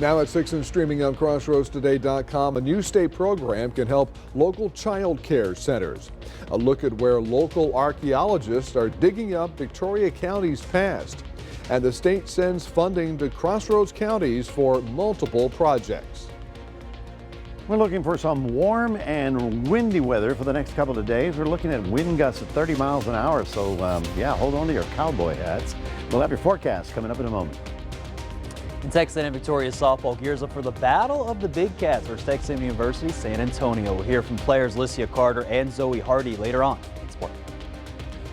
Now at 6 and streaming on crossroadstoday.com, a new state program can help local child care centers. A look at where local archaeologists are digging up Victoria County's past. And the state sends funding to Crossroads counties for multiple projects. We're looking for some warm and windy weather for the next couple of days. We're looking at wind gusts at 30 miles an hour, so yeah, hold on to your cowboy hats. We'll have your forecast coming up in a moment. And Texas A&M Victoria softball gears up for the battle of the Big Cats versus Texas A&M University San Antonio. We'll hear from players Lycia Carter and Zoe Hardy later on in sport.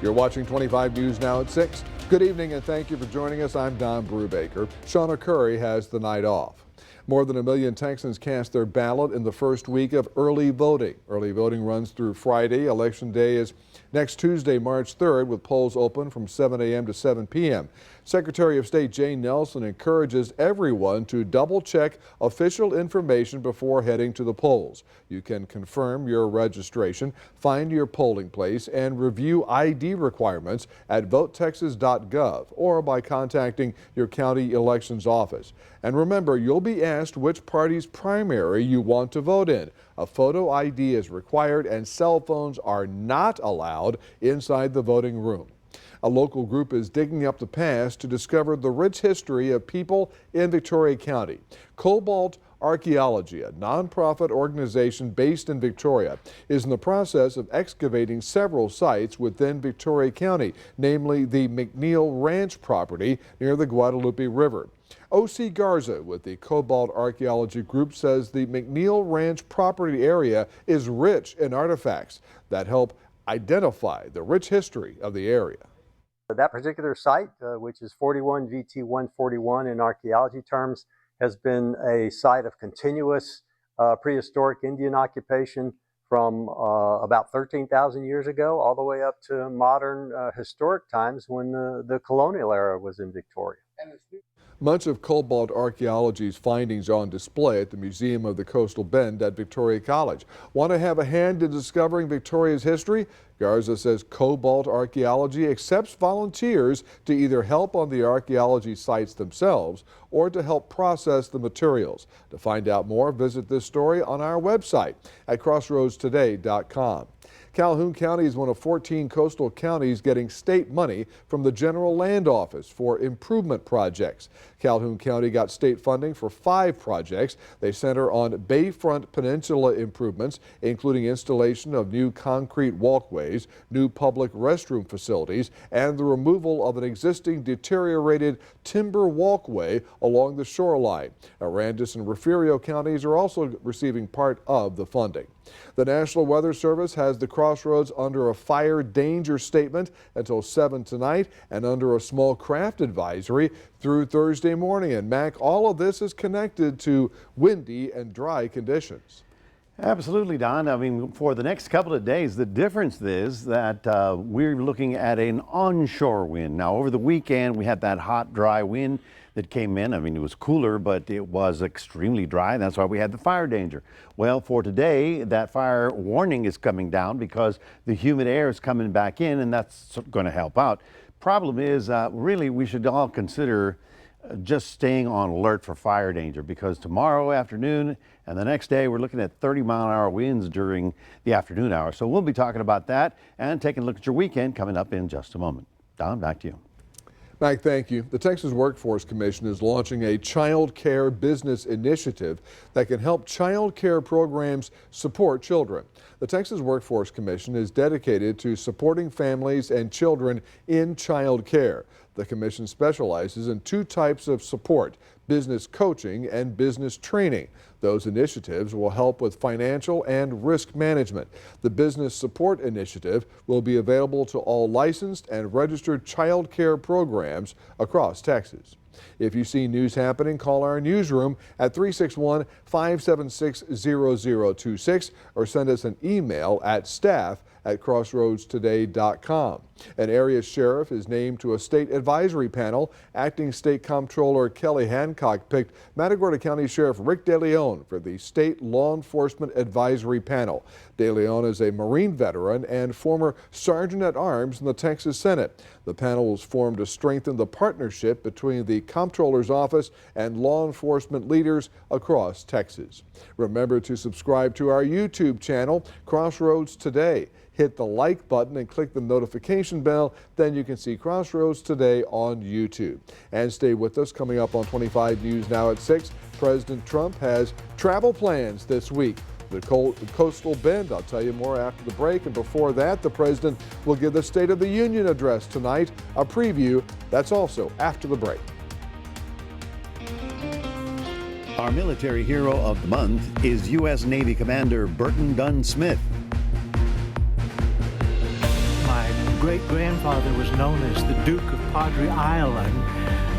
You're watching 25 News now at 6. Good evening and thank you for joining us. I'm Don Brubaker. Shauna Curry has the night off. More than 1 million Texans cast their ballot in the first week of early voting. Early voting runs through Friday. Election day is next Tuesday, March 3rd, with polls open from 7 a.m. to 7 p.m. Secretary of State Jane Nelson encourages everyone to double-check official information before heading to the polls. You can confirm your registration, find your polling place, and review ID requirements at votetexas.gov or by contacting your county elections office. And remember, you'll be asked which party's primary you want to vote in. A photo ID is required and cell phones are not allowed inside the voting room. A local group is digging up the past to discover the rich history of people in Victoria County. Cobalt Archaeology, a nonprofit organization based in Victoria, is in the process of excavating several sites within Victoria County, namely the McNeil Ranch property near the Guadalupe River. O.C. Garza with the Cobalt Archaeology Group says the McNeil Ranch property area is rich in artifacts that help identify the rich history of the area. That particular site, which is 41 VT 141 in archaeology terms, has been a site of continuous prehistoric Indian occupation from about 13,000 years ago all the way up to modern historic times when the colonial era was in Victoria. Much of Cobalt Archaeology's findings are on display at the Museum of the Coastal Bend at Victoria College. Want to have a hand in discovering Victoria's history? Garza says Cobalt Archaeology accepts volunteers to either help on the archaeology sites themselves or to help process the materials. To find out more, visit this story on our website at crossroadstoday.com. Calhoun County is one of 14 coastal counties getting state money from the General Land Office for improvement projects. Calhoun County got state funding for 5 projects. They center on Bayfront Peninsula improvements, including installation of new concrete walkways, new public restroom facilities, and the removal of an existing deteriorated timber walkway along the shoreline. Arandis and Refugio counties are also receiving part of the funding. The National Weather Service has the Crossroads under a fire danger statement until 7 tonight and under a small craft advisory through Thursday morning. And Mac, all of this is connected to windy and dry conditions. Absolutely, Don. I mean, for the next couple of days, the difference is that we're looking at an onshore wind. Now, over the weekend, we had that hot, dry wind that came in. I mean, it was cooler, but it was extremely dry. That's why we had the fire danger. Well, for today, that fire warning is coming down because the humid air is coming back in, and that's going to help out. Problem is, really, we should all consider just staying on alert for fire danger, because tomorrow afternoon and the next day we're looking at 30-mile-an-hour winds during the afternoon hours. So we'll be talking about that and taking a look at your weekend coming up in just a moment. Don, back to you. Mike, thank you. The Texas Workforce Commission is launching a child care business initiative that can help child care programs support children. The Texas Workforce Commission is dedicated to supporting families and children in child care. The commission specializes in 2 types of support: business coaching and business training. Those initiatives will help with financial and risk management. The Business Support Initiative will be available to all licensed and registered child care programs across Texas. If you see news happening, call our newsroom at 361-576-0026 or send us an email at staff@crossroadstoday.com. An area sheriff is named to a state advisory panel. Acting State Comptroller Kelly Hancock picked Matagorda County Sheriff Rick DeLeon for the State Law Enforcement Advisory Panel. DeLeon is a Marine veteran and former Sergeant at Arms in the Texas Senate. The panel was formed to strengthen the partnership between the Comptroller's Office and law enforcement leaders across Texas. Remember to subscribe to our YouTube channel, Crossroads Today. Hit the like button and click the notification bell. Then you can see Crossroads Today on YouTube. And stay with us. Coming up on 25 News Now at 6, President Trump has travel plans this week. The coastal bend. I'll tell you more after the break. And before that, the president will give the State of the Union address tonight. A preview. That's also after the break. Our military hero of the month is U.S. Navy Commander Burton Dunn Smith. My great-grandfather was known as the Duke of Padre Island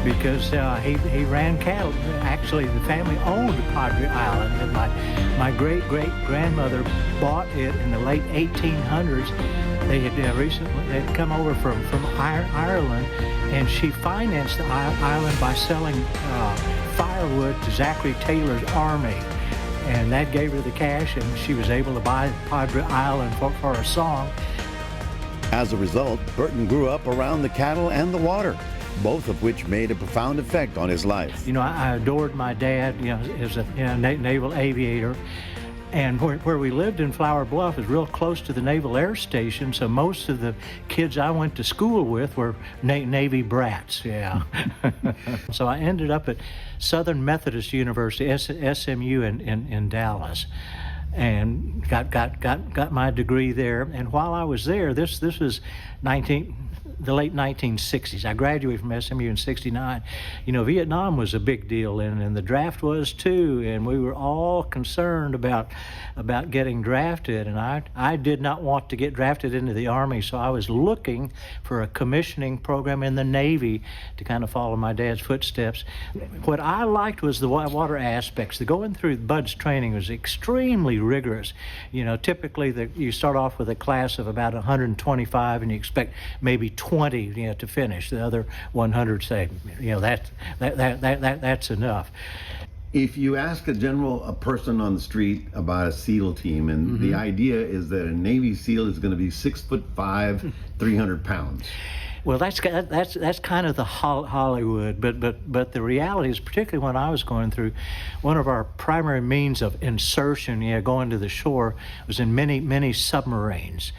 because he ran cattle. Actually, the family owned Padre Island, and my great-great-grandmother bought it in the late 1800s. They had recently come over from Ireland, and she financed the island by selling firewood to Zachary Taylor's army. And that gave her the cash, and she was able to buy Padre Island for a song. As a result, Burton grew up around the cattle and the water, both of which made a profound effect on his life. You know, I adored my dad, as a naval aviator. And where we lived in Flower Bluff is real close to the Naval Air Station, so most of the kids I went to school with were Navy brats, yeah. So I ended up at Southern Methodist University, SMU in Dallas, and got my degree there. And while I was there, this was the late 1960s. I graduated from SMU in '69. You know, Vietnam was a big deal, and the draft was too, and we were all concerned about getting drafted, and I did not want to get drafted into the Army, so I was looking for a commissioning program in the Navy to kind of follow my dad's footsteps. What I liked was the water aspects. The going through Bud's training was extremely rigorous. You know, typically you start off with a class of about 125, and you expect maybe 20, to finish. The other 100 say, that's enough. If you ask a person on the street about a SEAL team, and the idea is that a Navy SEAL is going to be 6'5", 300 pounds. Well, that's kind of the Hollywood, but the reality is, particularly when I was going through, one of our primary means of insertion, going to the shore, was in many submarines.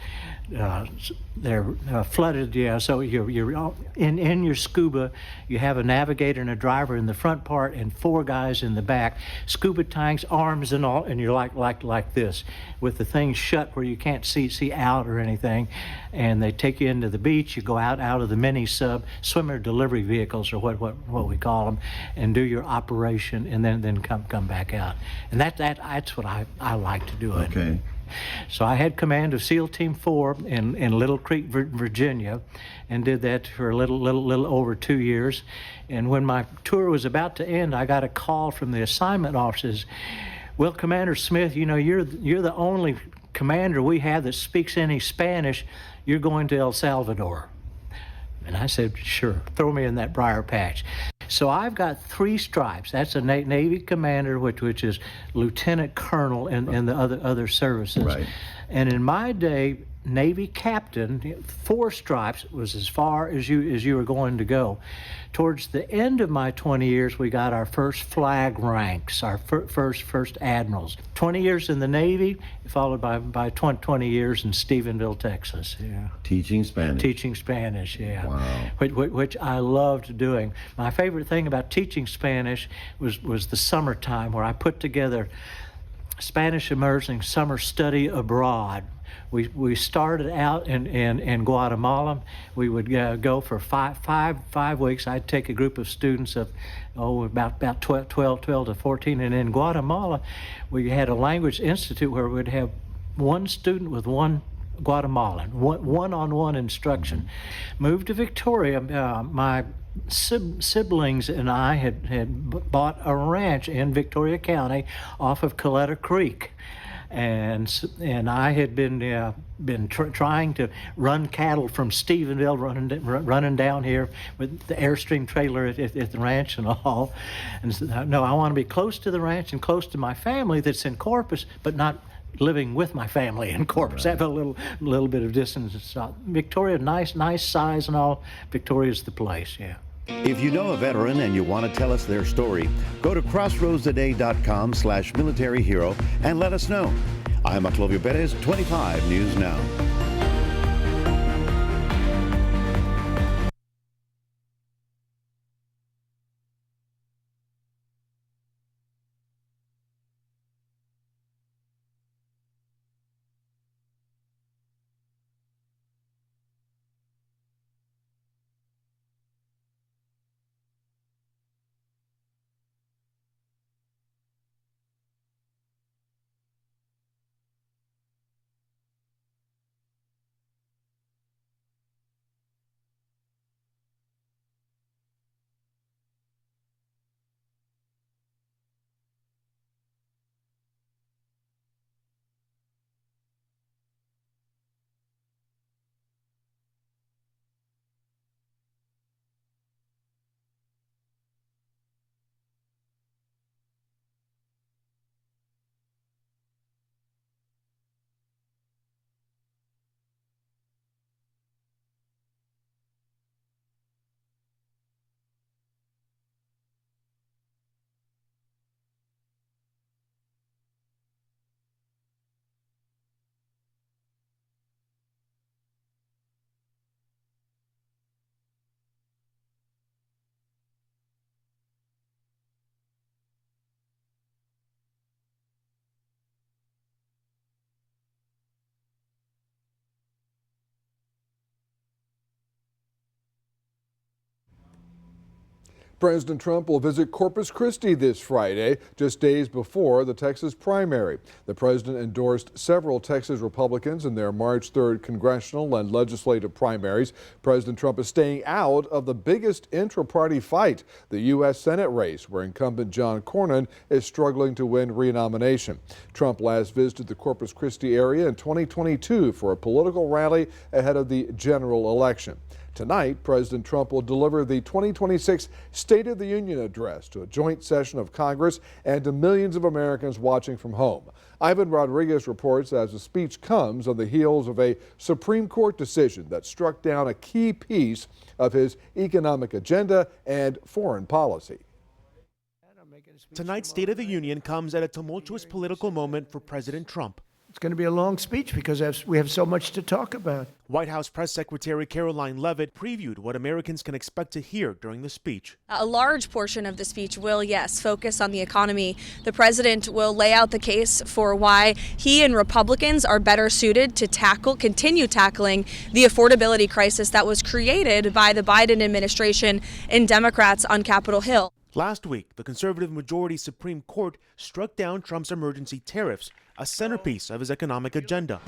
They're flooded, so you're in your scuba. You have a navigator and a driver in the front part, and 4 guys in the back. Scuba tanks, arms, and all, and you're like this, with the thing shut where you can't see out or anything. And they take you into the beach. You go out of the mini sub, swimmer delivery vehicles, or what we call them, and do your operation, and then come back out. And that's what I like to do. Okay. So I had command of SEAL Team 4 in Little Creek, Virginia, and did that for a little over 2 years. And when my tour was about to end, I got a call from the assignment officers. Well, Commander Smith, you're the only commander we have that speaks any Spanish. You're going to El Salvador. And I said, sure, throw me in that briar patch. So I've got 3 stripes. That's a Navy commander, which is lieutenant colonel in the other services. Right. And in my day, Navy captain, 4 stripes was as far as you were going to go. Towards the end of my 20 years, we got our first flag ranks, our first admirals. 20 years in the Navy, followed by 20 years in Stephenville, Texas. Yeah. Teaching Spanish. Teaching Spanish, yeah. Wow. Which I loved doing. My favorite thing about teaching Spanish was the summertime, where I put together Spanish immersing summer study abroad. We started out in Guatemala. We would go for five weeks. I'd take a group of students of about 12 to 14, and in Guatemala we had a language institute where we'd have one student with one Guatemalan, one-on-one instruction. Moved to Victoria. My siblings and I had bought a ranch in Victoria County off of Coletta Creek. And I had been trying to run cattle from Stephenville, running down here with the Airstream trailer at the ranch and all. And no, I want to be close to the ranch and close to my family that's in Corpus, but not living with my family in Corpus. I have a little bit of distance. Victoria, nice size and all. Victoria's the place, yeah. If you know a veteran and you want to tell us their story, go to crossroadstoday.com/military hero and let us know. I'm Octavio Perez, 25 News Now. President Trump will visit Corpus Christi this Friday, just days before the Texas primary. The president endorsed several Texas Republicans in their March 3rd congressional and legislative primaries. President Trump is staying out of the biggest intra-party fight, the U.S. Senate race, where incumbent John Cornyn is struggling to win renomination. Trump last visited the Corpus Christi area in 2022 for a political rally ahead of the general election. Tonight, President Trump will deliver the 2026 State of the Union address to a joint session of Congress and to millions of Americans watching from home. Ivan Rodriguez reports as the speech comes on the heels of a Supreme Court decision that struck down a key piece of his economic agenda and foreign policy. Tonight's State of the Union comes at a tumultuous political moment for President Trump. It's going to be a long speech because we have so much to talk about. White House Press Secretary Caroline Leavitt previewed what Americans can expect to hear during the speech. A large portion of the speech will, yes, focus on the economy. The president will lay out the case for why he and Republicans are better suited to continue tackling the affordability crisis that was created by the Biden administration and Democrats on Capitol Hill. Last week, the conservative majority Supreme Court struck down Trump's emergency tariffs, a centerpiece of his economic agenda.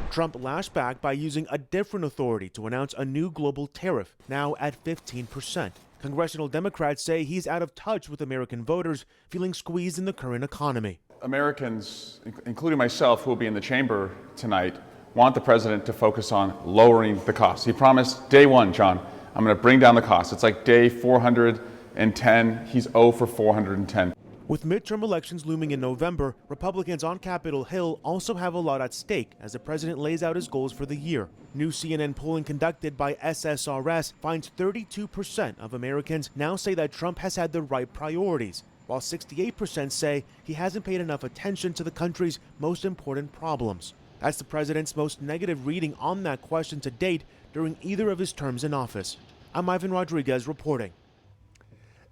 Trump lashed back by using a different authority to announce a new global tariff, now at 15%. Congressional Democrats say he's out of touch with American voters, feeling squeezed in the current economy. Americans, including myself, who will be in the chamber tonight, want the president to focus on lowering the costs. He promised day one, John, I'm going to bring down the costs. It's like day 410, he's 0 for 410. With midterm elections looming in November, Republicans on Capitol Hill also have a lot at stake as the president lays out his goals for the year. New CNN polling conducted by SSRS finds 32% of Americans now say that Trump has had the right priorities, while 68% say he hasn't paid enough attention to the country's most important problems. That's the president's most negative reading on that question to date during either of his terms in office. I'm Ivan Rodriguez reporting.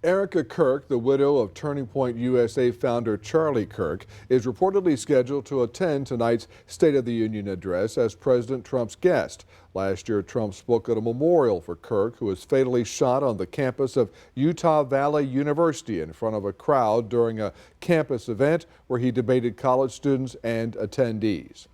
Erica Kirk, the widow of Turning Point USA founder Charlie Kirk, is reportedly scheduled to attend tonight's State of the Union address as President Trump's guest. Last year, Trump spoke at a memorial for Kirk, who was fatally shot on the campus of Utah Valley University in front of a crowd during a campus event where he debated college students and attendees.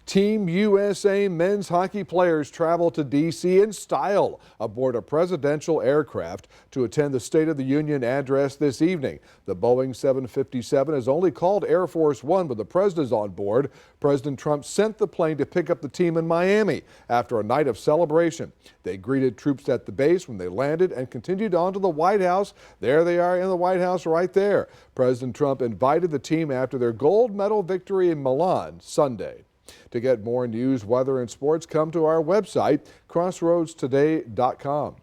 Team USA men's hockey players travel to D.C. in style aboard a presidential aircraft to attend the State of the Union address this evening. The Boeing 757 is only called Air Force One, but the president's on board. President Trump sent the plane to pick up the team in Miami after a night of celebration. They greeted troops at the base when they landed and continued on to the White House. There they are in the White House right there. President Trump invited the team after their gold medal victory in Milan Sunday. To get more news, weather, and sports, come to our website, crossroadstoday.com.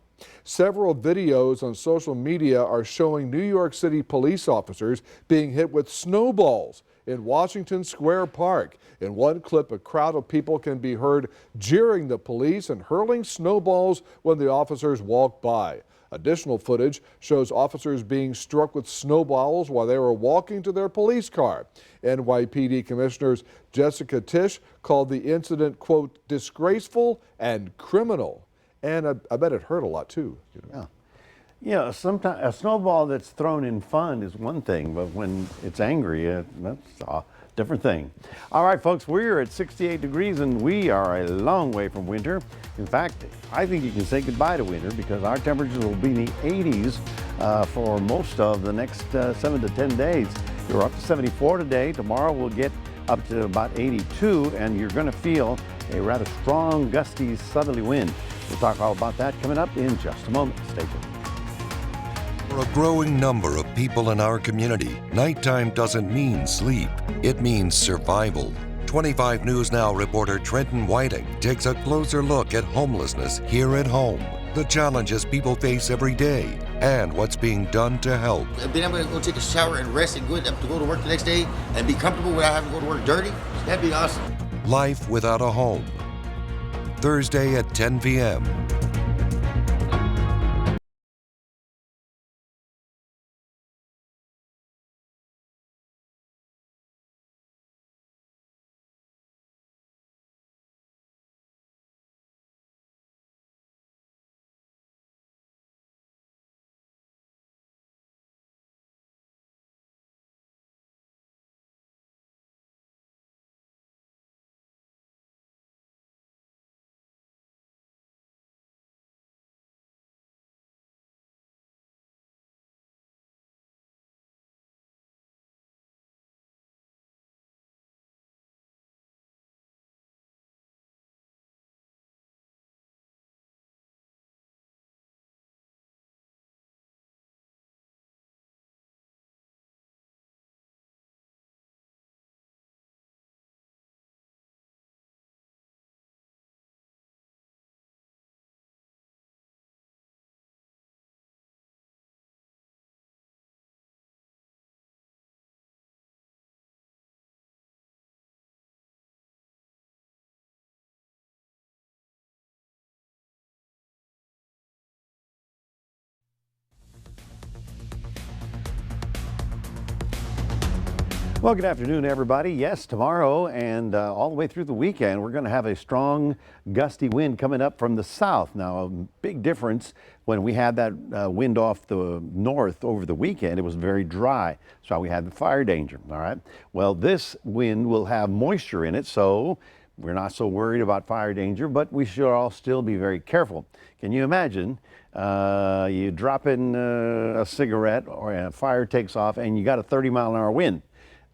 Several videos on social media are showing New York City police officers being hit with snowballs in Washington Square Park. In one clip, a crowd of people can be heard jeering the police and hurling snowballs when the officers walk by. Additional footage shows officers being struck with snowballs while they were walking to their police car. NYPD Commissioners Jessica Tisch called the incident, quote, disgraceful and criminal. And I bet it hurt a lot, too. Yeah. Yeah, sometimes a snowball that's thrown in fun is one thing, but when it's angry, that's a different thing. All right, folks, we're at 68 degrees and we are a long way from winter. In fact, I think you can say goodbye to winter because our temperatures will be in the 80s for most of the next 7 to 10 days. You're up to 74 today. Tomorrow we'll get up to about 82, and you're going to feel a rather strong, gusty, southerly wind. We'll talk all about that coming up in just a moment. Stay tuned. For a growing number of people in our community, nighttime doesn't mean sleep. It means survival. 25 News Now reporter Trenton Whiting takes a closer look at homelessness here at home, the challenges people face every day, and what's being done to help. Being able to go take a shower and rest and good to go to work the next day and be comfortable without having to go to work dirty, that'd be awesome. Life Without a Home. Thursday at 10 p.m. Well, good afternoon, everybody. Yes, tomorrow and all the way through the weekend, we're going to have a strong gusty wind coming up from the south. Now, a big difference when we had that wind off the north over the weekend, it was very dry. So we had the fire danger, all right? Well, this wind will have moisture in it, so we're not so worried about fire danger, but we should all still be very careful. Can you imagine you drop in a cigarette or a fire takes off and you got a 30-mile-an-hour wind?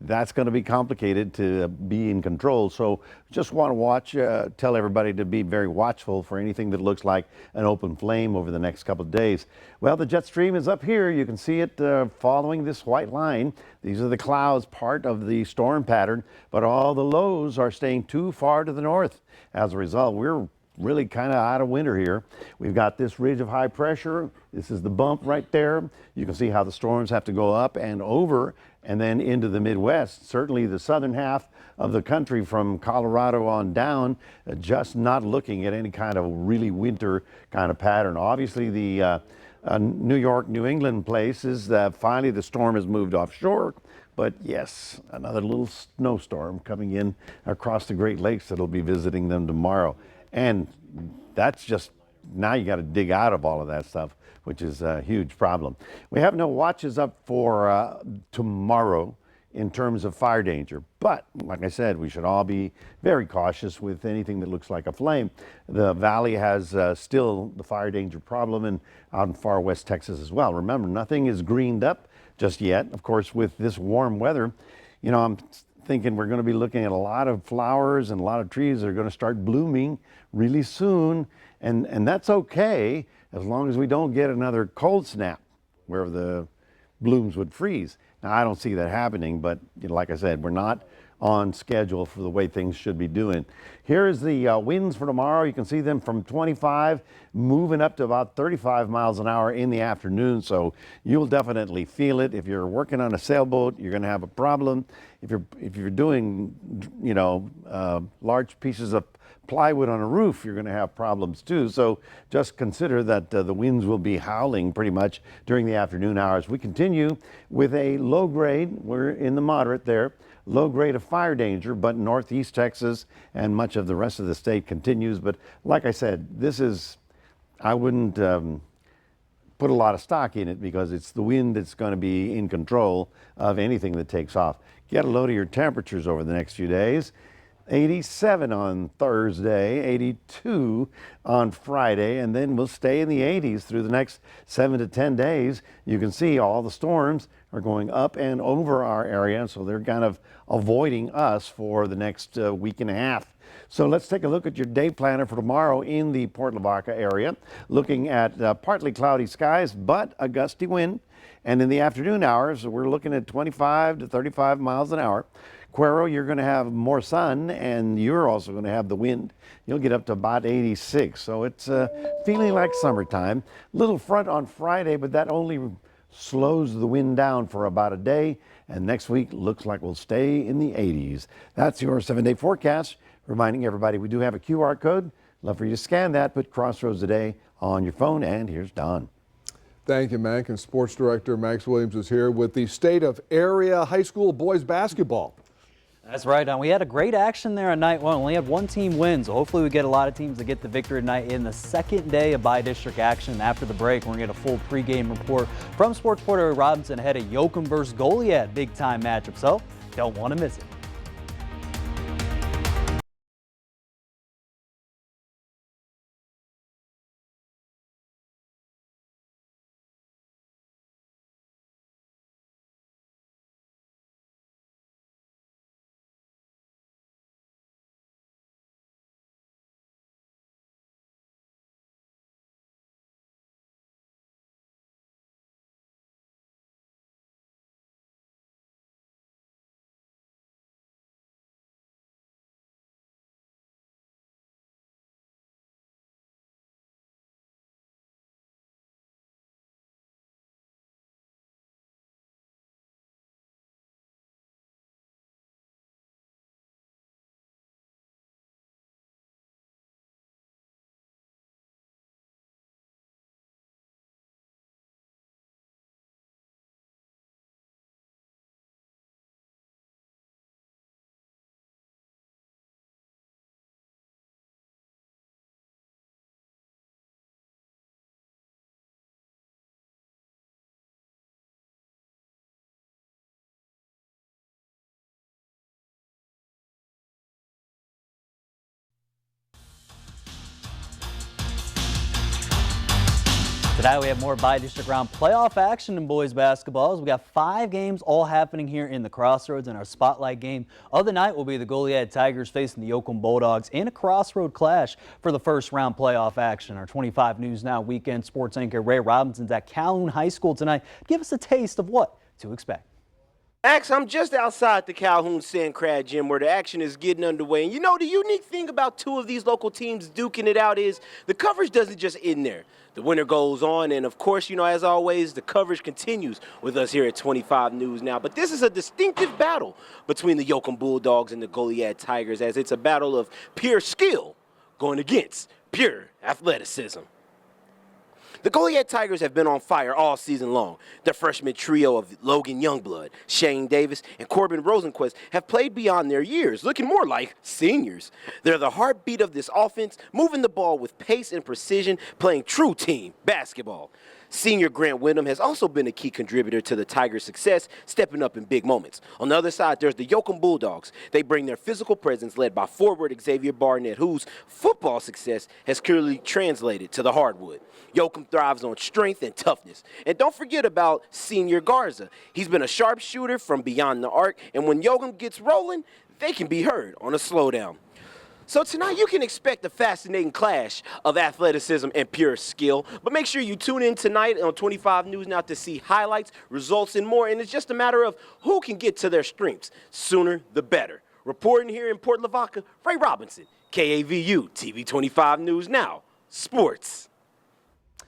That's going to be complicated to be in control. So just want to watch, tell everybody to be very watchful for anything that looks like an open flame over the next couple of days. Well, the jet stream is up here. You can see it following this white line. These are the clouds, part of the storm pattern, but all the lows are staying too far to the north. As a result, we're really kind of out of winter here. We've got this ridge of high pressure. This is the bump right there. You can see how the storms have to go up and over and then into the Midwest. Certainly the southern half of the country from Colorado on down, just not looking at any kind of really winter kind of pattern. Obviously the New York, New England places, finally the storm has moved offshore. But yes, another little snowstorm coming in across the Great Lakes that'll be visiting them tomorrow. And that's just, now you got to dig out of all of that stuff, which is a huge problem. We have no watches up for tomorrow in terms of fire danger. But like I said, we should all be very cautious with anything that looks like a flame. The valley has still the fire danger problem, and out in far west Texas as well. Remember, nothing is greened up just yet. Of course, with this warm weather, you know, I'm thinking we're going to be looking at a lot of flowers and a lot of trees that are going to start blooming really soon. And that's okay as long as we don't get another cold snap where the blooms would freeze. Now, I don't see that happening, but like I said, we're not on schedule for the way things should be doing. Here is the winds for tomorrow. You can see them from 25 moving up to about 35 miles an hour in the afternoon, so you'll definitely feel it. If you're working on a sailboat, you're going to have a problem. If you're doing, large pieces of plywood on a roof, you're going to have problems too. So just consider that the winds will be howling pretty much during the afternoon hours. We continue with a low grade. We're in the moderate there. Low grade of fire danger, but northeast Texas and much of the rest of the state continues. But like I said, I wouldn't put a lot of stock in it because it's the wind that's going to be in control of anything that takes off. Get a load of your temperatures over the next few days. 87 on Thursday, 82 on Friday, and then we'll stay in the 80s through the next 7 to 10 days. You can see all the storms are going up and over our area, so they're kind of avoiding us for the next week and a half. So let's take a look at your day planner for tomorrow in the Port Lavaca area. Looking at partly cloudy skies, but a gusty wind. And in the afternoon hours, we're looking at 25 to 35 miles an hour. Cuero, you're going to have more sun, and you're also going to have the wind. You'll get up to about 86, so it's feeling like summertime. Little front on Friday, but that only slows the wind down for about a day, and next week looks like we'll stay in the 80s. That's your 7-day forecast. Reminding everybody we do have a QR code. Love for you to scan that, put Crossroads Today on your phone, and here's Don. Thank you, Mac. And Sports Director Max Williams is here with the state of area high school boys basketball. That's right, Don. We had a great action there on night one. Only had one team win, so hopefully we get a lot of teams that get the victory tonight in the second day of bi-district action. After the break, we're going to get a full pregame report from sports reporter Robinson ahead of Yoakum versus Goliad big-time matchup, so don't want to miss it. Tonight we have more bi-district round playoff action in boys basketball. We got 5 games all happening here in the Crossroads, and our spotlight game of the night will be the Goliad Tigers facing the Yoakum Bulldogs in a crossroad clash for the first round playoff action. Our 25 News Now weekend sports anchor Ray Robinson's at Calhoun High School tonight. Give us a taste of what to expect. Max, I'm just outside the Calhoun Sand Crab Gym where the action is getting underway. And you know, the unique thing about 2 of these local teams duking it out is the coverage doesn't just end there. The winter goes on, and of course, you know, as always, the coverage continues with us here at 25 News Now. But this is a distinctive battle between the Yoakum Bulldogs and the Goliad Tigers, as it's a battle of pure skill going against pure athleticism. The Goliad Tigers have been on fire all season long. Their freshman trio of Logan Youngblood, Shane Davis, and Corbin Rosenquist have played beyond their years, looking more like seniors. They're the heartbeat of this offense, moving the ball with pace and precision, playing true team basketball. Senior Grant Wyndham has also been a key contributor to the Tigers' success, stepping up in big moments. On the other side, there's the Yoakum Bulldogs. They bring their physical presence led by forward Xavier Barnett, whose football success has clearly translated to the hardwood. Yoakum thrives on strength and toughness. And don't forget about Senior Garza. He's been a sharpshooter from beyond the arc, and when Yoakum gets rolling, they can be heard on a slowdown. So tonight you can expect a fascinating clash of athleticism and pure skill, but make sure you tune in tonight on 25 News Now to see highlights, results, and more, and it's just a matter of who can get to their strengths. Sooner the better. Reporting here in Port Lavaca, Ray Robinson, KAVU, TV 25 News Now, Sports.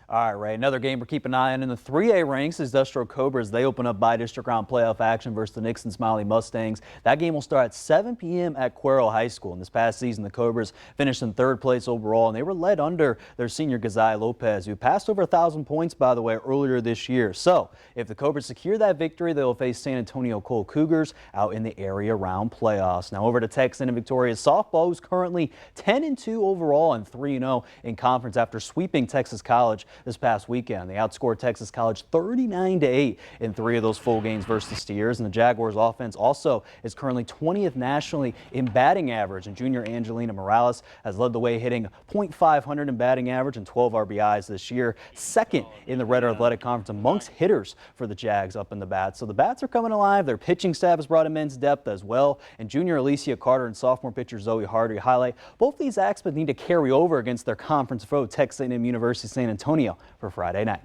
All right, Ray, another game we're keeping an eye on in the 3A ranks is Industrial Cobras. They open up bi-district round playoff action versus the Nixon Smiley Mustangs. That game will start at 7 p.m. at Cuero High School. And this past season, the Cobras finished in 3rd place overall, and they were led under their senior Gazai Lopez, who passed over 1,000 points, by the way, earlier this year. So if the Cobras secure that victory, they will face San Antonio Cole Cougars out in the area round playoffs. Now over to Texan and Victoria softball, who's currently 10-2 overall and 3-0 in conference after sweeping Texas College this past weekend. They outscored Texas College 39-8 in 3 of those full games versus the Steers. And the Jaguars offense also is currently 20th nationally in batting average. And junior Angelina Morales has led the way, hitting .500 in batting average and 12 RBIs this year. 2nd in the Red Athletic Conference amongst hitters for the Jags up in the bats. So the bats are coming alive. Their pitching staff has brought immense depth as well. And junior Alicia Carter and sophomore pitcher Zoe Hardy highlight both these aspects need to carry over against their conference foe, Texas A&M University San Antonio, for Friday night.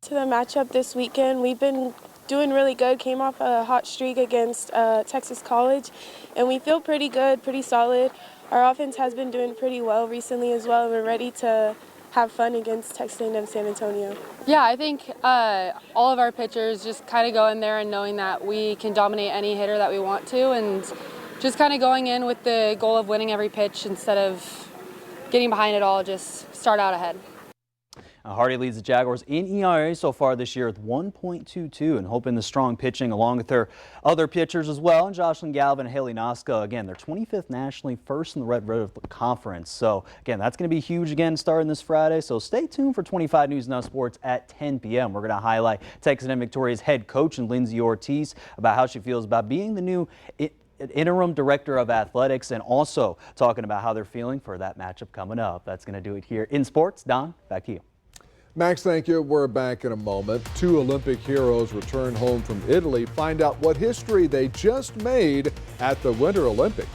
To the matchup this weekend, we've been doing really good. Came off a hot streak against Texas College, and we feel pretty good, pretty solid. Our offense has been doing pretty well recently as well, and we're ready to have fun against Texas A&M San Antonio. Yeah, I think all of our pitchers just kind of go in there and knowing that we can dominate any hitter that we want to, and just kind of going in with the goal of winning every pitch instead of getting behind it all, just start out ahead. Hardy leads the Jaguars in ERA so far this year with 1.22 and hoping the strong pitching along with their other pitchers as well. And Jocelyn Galvin and Haley Noska, again, they're 25th nationally, 1st in the Red Conference. So, again, that's going to be huge again starting this Friday. So stay tuned for 25 News Now Sports at 10 p.m. We're going to highlight Texas A&M Victoria's head coach and Lindsay Ortiz about how she feels about being the new interim director of athletics, and also talking about how they're feeling for that matchup coming up. That's going to do it here in sports. Don, back to you. Max, thank you. We're back in a moment. 2 Olympic heroes return home from Italy. Find out what history they just made at the Winter Olympics.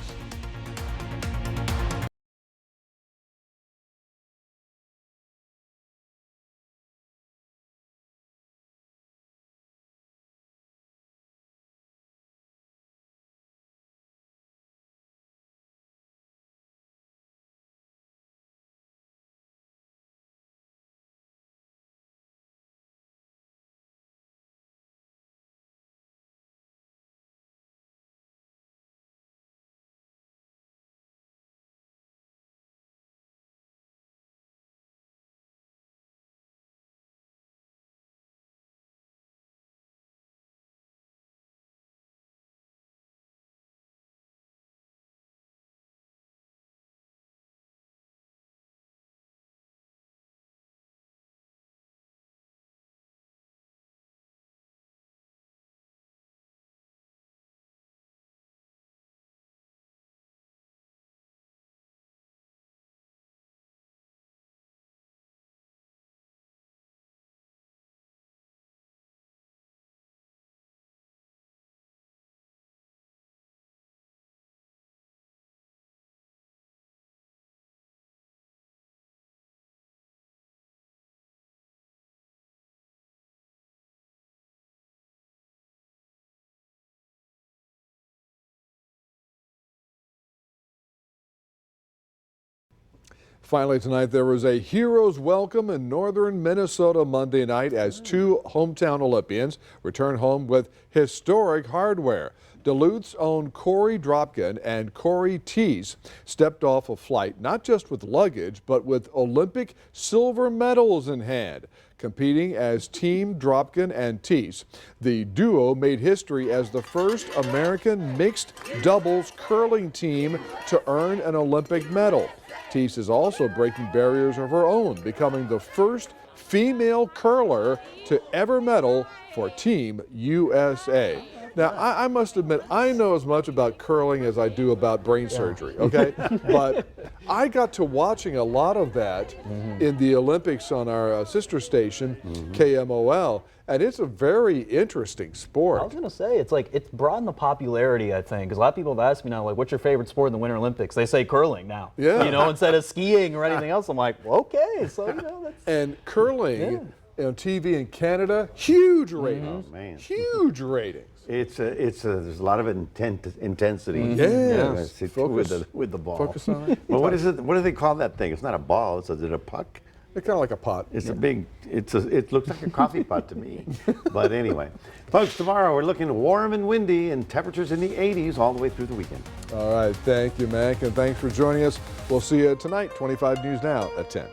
Finally tonight, there was a hero's welcome in northern Minnesota Monday night as 2 hometown Olympians return home with historic hardware. Duluth's own Corey Dropkin and Corey Teese stepped off a flight not just with luggage, but with Olympic silver medals in hand. Competing as Team Dropkin and Teese, the duo made history as the first American mixed doubles curling team to earn an Olympic medal. Teese is also breaking barriers of her own, becoming the first female curler to ever medal for Team USA. Now, I must admit, I know as much about curling as I do about brain surgery, okay? But I got to watching a lot of that in the Olympics on our sister station, KMOL, and it's a very interesting sport. I was going to say, it's broadened the popularity, I think, because a lot of people have asked me now, like, what's your favorite sport in the Winter Olympics? They say curling now, instead of skiing or anything else. I'm like, well, okay, so, that's... And curling on TV in Canada, huge ratings. Oh, man. Huge ratings. There's a lot of intensity. Yes. With the ball. Focus on it. Well, what is it? What do they call that thing? It's not a ball. Is it a puck? It's kind of like a pot. It's a big. It looks like a coffee pot to me. But anyway, folks, tomorrow we're looking warm and windy and temperatures in the 80s all the way through the weekend. All right. Thank you, Mac, and thanks for joining us. We'll see you tonight, 25 News Now at 10.